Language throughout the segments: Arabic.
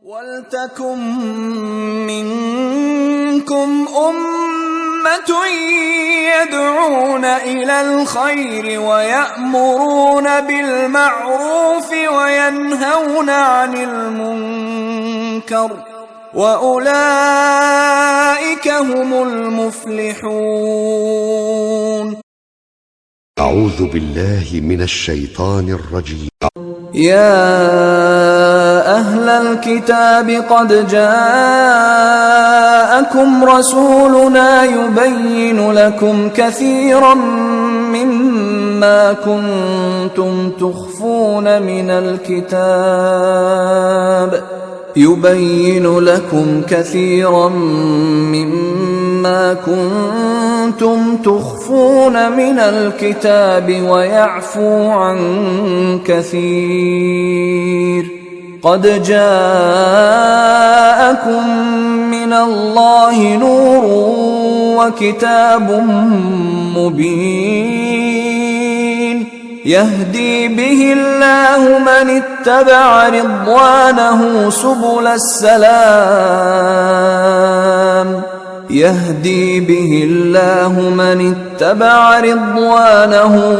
وَلْتَكُن مِّنكُمْ أُمَّةٌ يَدْعُونَ إِلَى الْخَيْرِ وَيَأْمُرُونَ بِالْمَعْرُوفِ وَيَنْهَوْنَ عَنِ الْمُنكَرِ ۚ وَأُولَٰئِكَ هُمُ الْمُفْلِحُونَ. أعوذ بالله من الشيطان الرجيم. يا أهل الكتاب قد جاءكم رسولنا يبين لكم كثيرا مما كنتم تخفون من الكتاب ويعفو عن كثير. قد جاءكم من الله نور وكتاب مبين يهدي به الله من اتبع رضوانه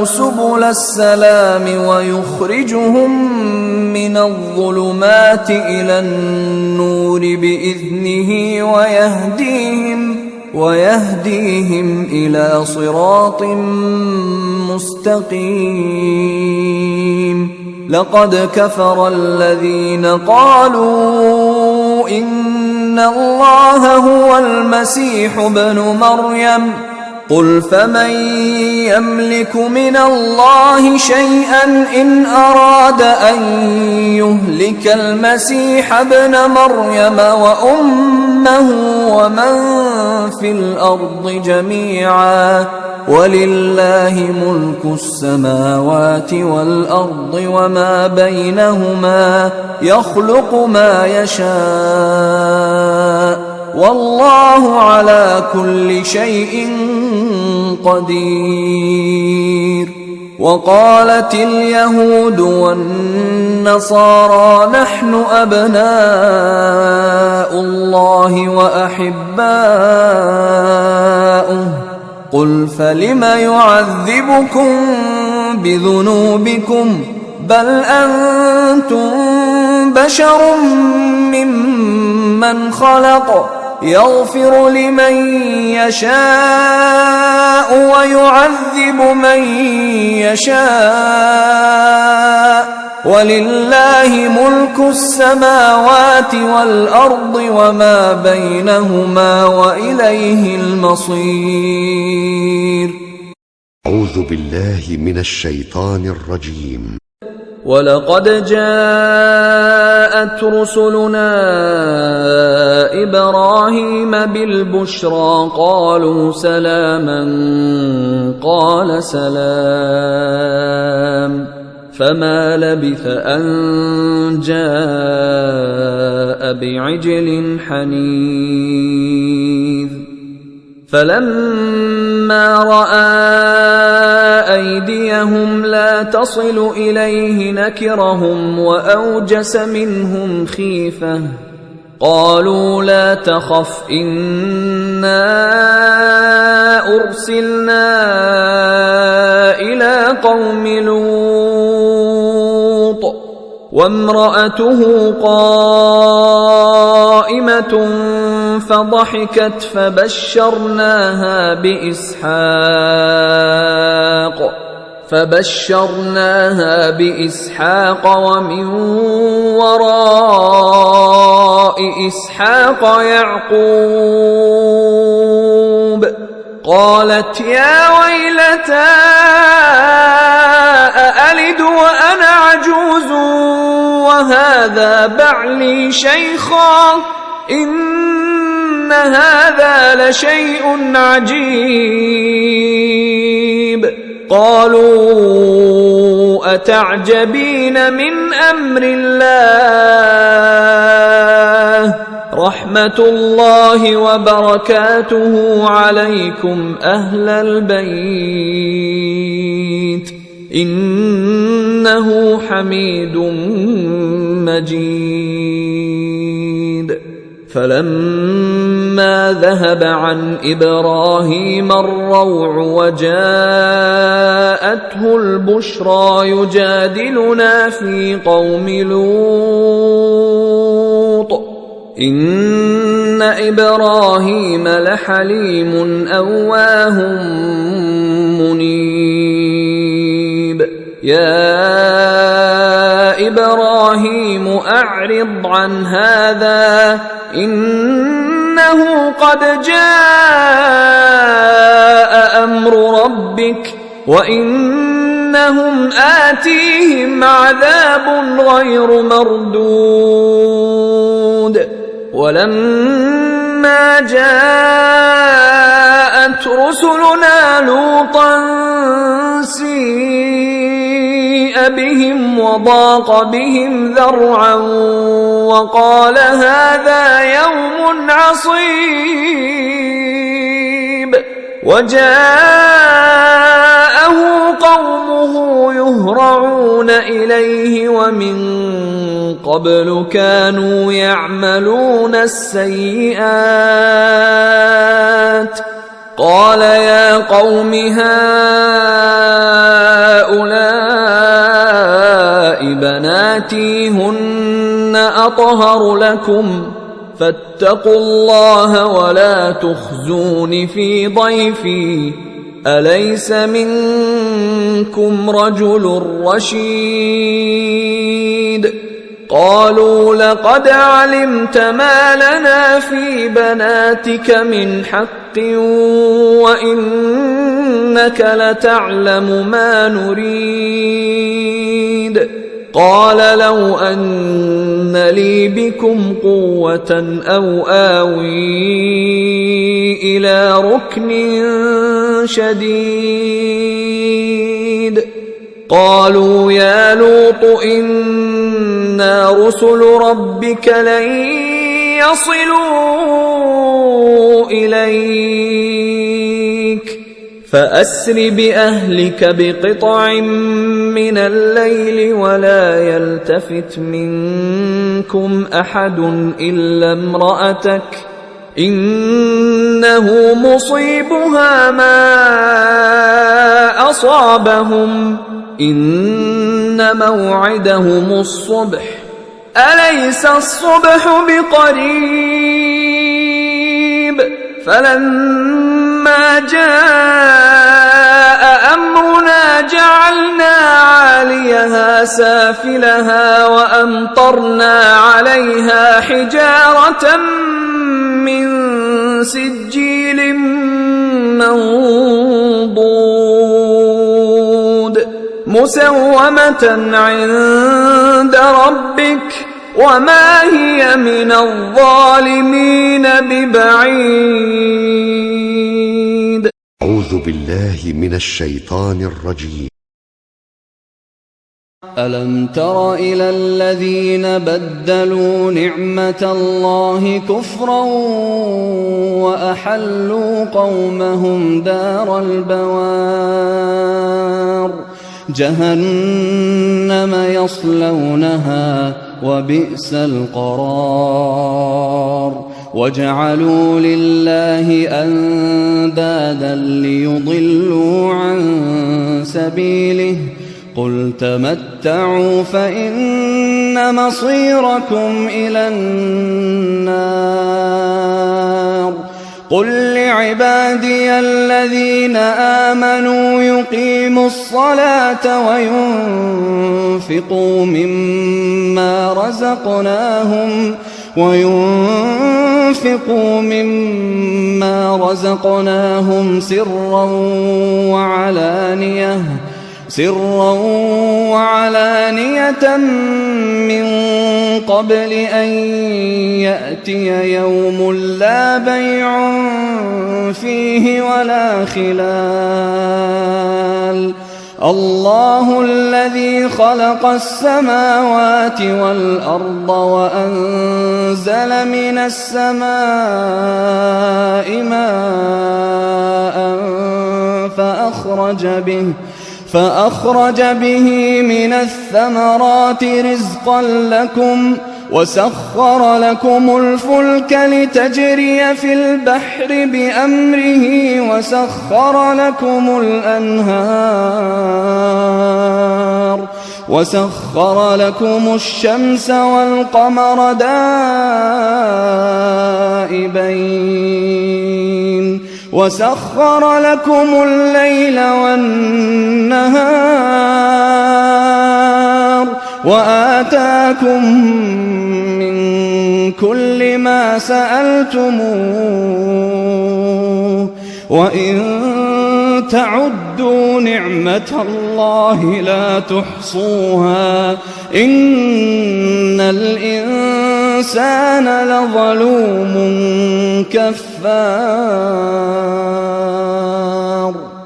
سبل السلام ويخرجهم من الظلمات إلى النور بإذنه ويهديهم إلى صراط مستقيم. لقد كفر الذين قالوا إن الله هو المسيح ابن مريم. قل فمن يملك من الله شيئا إن أراد أن يهلك المسيح ابن مريم وأمه ومن في الأرض جميعا ولله ملك السماوات والأرض وما بينهما يخلق ما يشاء والله على كل شيء قدير. وقالت اليهود والنصارى نحن أبناء الله وأحباؤه. قل فلم يعذبكم بذنوبكم بل أنتم بشر ممن خلق يغفر لمن يشاء ويعذب من يشاء ولله ملك السماوات والأرض وما بينهما وإليه المصير. أعوذ بالله من الشيطان الرجيم. ولقد جاءت رسلنا إبراهيم بالبشرى قالوا سلاما قال سلام فما لبث أن جاء بعجل حنيذ. فلما رأى أيديهم لا تصل إليه نكرهم وأوجس منهم خيفة. قالوا لا تخف إنا أرسلنا إلى قوم لوط وامرأته قائمة فضحكت فبشرناها بإسحاق ومن وراء إسحاق يعقوب. قالت يا ويلتى أألد وأنا عجوز وهذا بعلي شيخا إن هذا لشيء عجيب. قالوا أتعجبين من أمر الله رحمة الله وبركاته عليكم أهل البيت إنه حميد مجيد. فلما ذهب عن إبراهيم الروع وجاءته البشرى يجادلنا في قوم لوط إن إبراهيم لحليم أواه منيب يا إبراهيم أعرض عن هذا إنه قد جاء أمر ربك وإنهم آتيهم عذاب غير مردود ولما جاءت رسلنا لوطا سيء بهم وضاق بهم ذرعا وقال هذا يوم عصيب وجاءه قومه يهرعون إليه ومن قبل كانوا يعملون السيئات قال يا قوم هؤلاء بناتي هن أطهر لكم فاتقوا الله ولا تخزون في ضيفي أليس منكم رجل رشيد قالوا لقد علمت ما لنا في بناتك من حق وإنك لتعلم ما نريد قال لو أن لي بكم قوة أو آوي إلى ركن شديد قالوا يا لوط إنا رسل ربك لن يصلوا إليك فأسر بأهلك بقطع من الليل ولا يلتفت منكم أحد إلا امرأتك إنه مصيبها ما أصابهم إن موعدهم الصبح أليس الصبح بقريب فلما جاء أمرنا جعلنا عاليها سافلها وأمطرنا عليها حجارة من سجيل منضود مسومة عند ربك وما هي من الظالمين ببعيد. أعوذ بالله من الشيطان الرجيم. ألم تر إلى الذين بدلوا نعمة الله كفرا وأحلوا قومهم دار البوار جهنم يصلونها وبئس القرار وجعلوا لله أندادا ليضلوا عن سبيله قل تمتعوا فإن مصيركم إلى النار قل لعبادي الذين آمنوا يقيموا الصلاة وينفقوا مما رزقناهم سرا وعلانية من قبل أن يأتي يوم لا بيع فيه ولا خلال الله الذي خلق السماوات والأرض وأنزل من السماء ماء فأخرج به من الثمرات رزقا لكم وسخر لكم الفلك لتجري في البحر بأمره وسخر لكم الشمس والقمر دائبين وسخر لكم الليل والنهار وآتاكم من كل ما سألتموه وإن تعدوا نعمة الله لا تحصوها إن الإنسان لظلوم كفار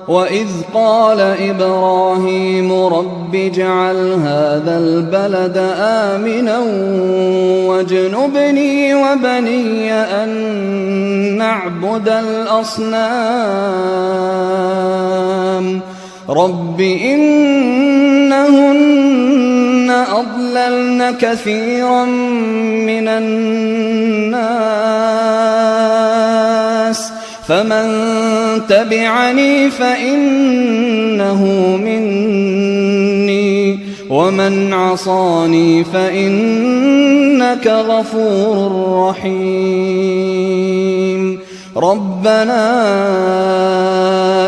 وإذ قال إبراهيم رب اجعل هذا البلد آمنا واجنبني وبني أن نعبد الأصنام رب إنهن أضللن كثيرا من الناس فمن تبعني فإنه مني ومن عصاني فإنك غفور رحيم ربنا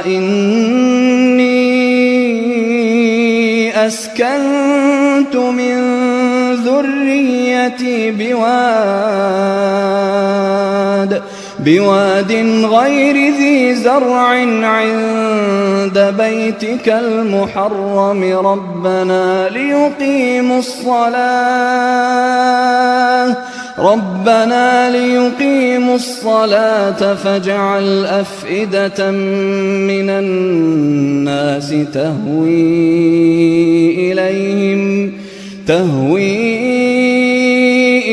إني أسكنت من ذريتي بواد غير ذي زرع عند بيتك المحرم ربنا ليقيموا الصلاة فاجعل أفئدة من الناس تهوي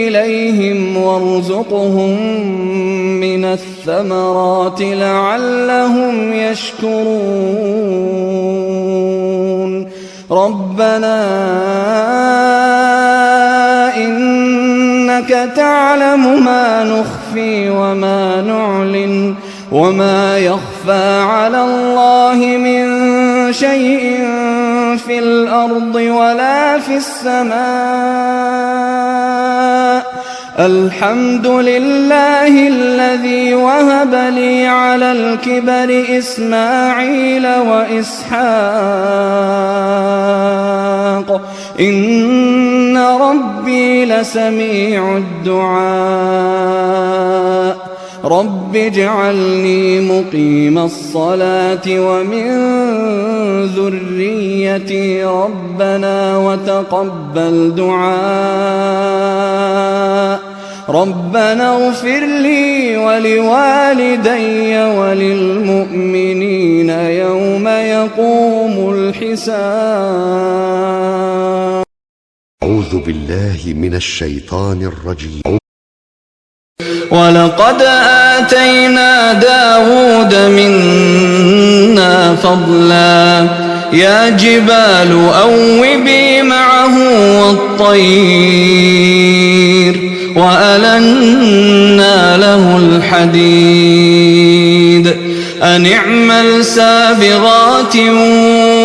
إليهم وارزقهم من الثمرات لعلهم يشكرون ربنا إنك تعلم ما نخفي وما نعلن وما يخفى على الله من شيء في الأرض ولا في السماء الحمد لله الذي وهب لي على الكبر إسماعيل وإسحاق إن ربي لسميع الدعاء رب اجعلني مقيم الصلاة ومن ذريتي ربنا وتقبل دعاء ربنا اغفر لي ولوالدي وللمؤمنين يوم يقوم الحساب. أعوذ بالله من الشيطان الرجيم. ولقد آتينا داود منا فضلا يا جبال أوبي معه والطير وألنا له الحديد أن اعمل سابغات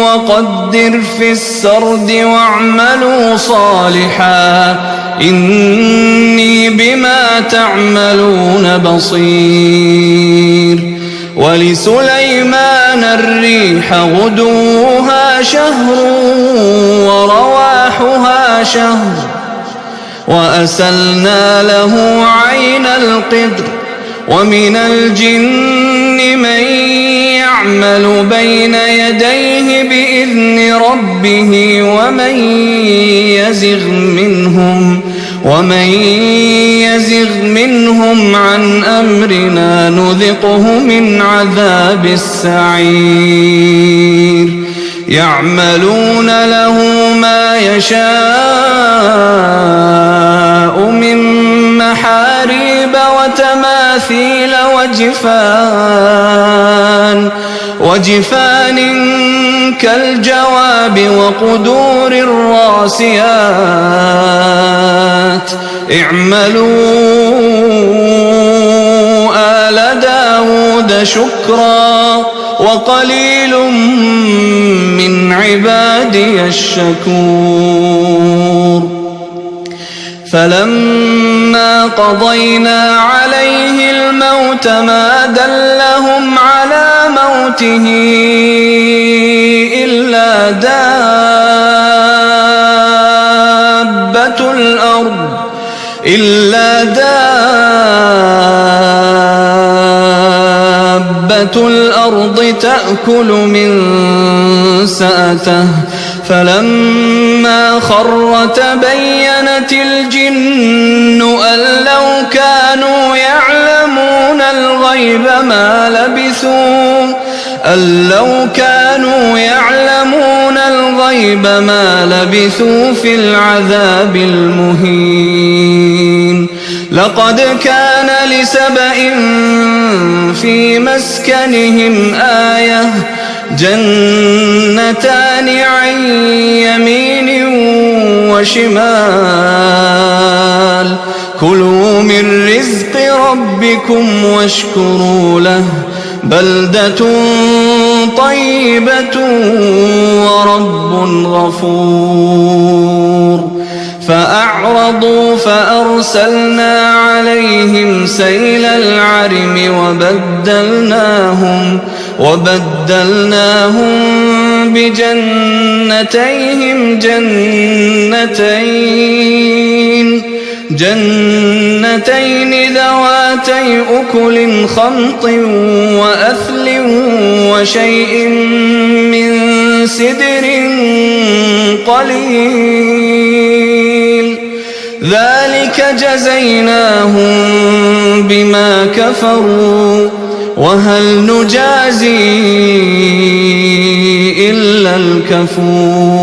وقدر في السرد واعملوا صالحا إني بما تعملون بصير. ولسليمان الريح غدوها شهر ورواحها شهر وأسلنا له عين القدر ومن الجن من يعمل بين يديه بإذن ربه ومن يزغ منهم عن أمرنا نذقه من عذاب السعير. يعملون له ما يشاء من محاريب وتماثيل وجفان كالجواب وقدور الراسيات اعملوا آل داود شكرا وقليل من عبادي الشكور فلما قضينا عليه الموت ما دلهم على موته إلا دابة الأرض تأكل من سأته فلما خر تبينت الجن أن لو كانوا يعلمون الغيب ما لبثوا في العذاب المهين لقد كان لسبإ في مسكنهم آية جنتان عن يمين وشمال كلوا من رزق ربكم واشكروا له بلدة طيبة ورب غفور فأعرضوا فأرسلنا عليهم سيل العرم وبدلناهم بجنتيهم جنتين ذواتي أكل خمط وأثل وشيء من سدر قليل ذلك جزيناهم بما كفروا وهل نجازي إلا الكفور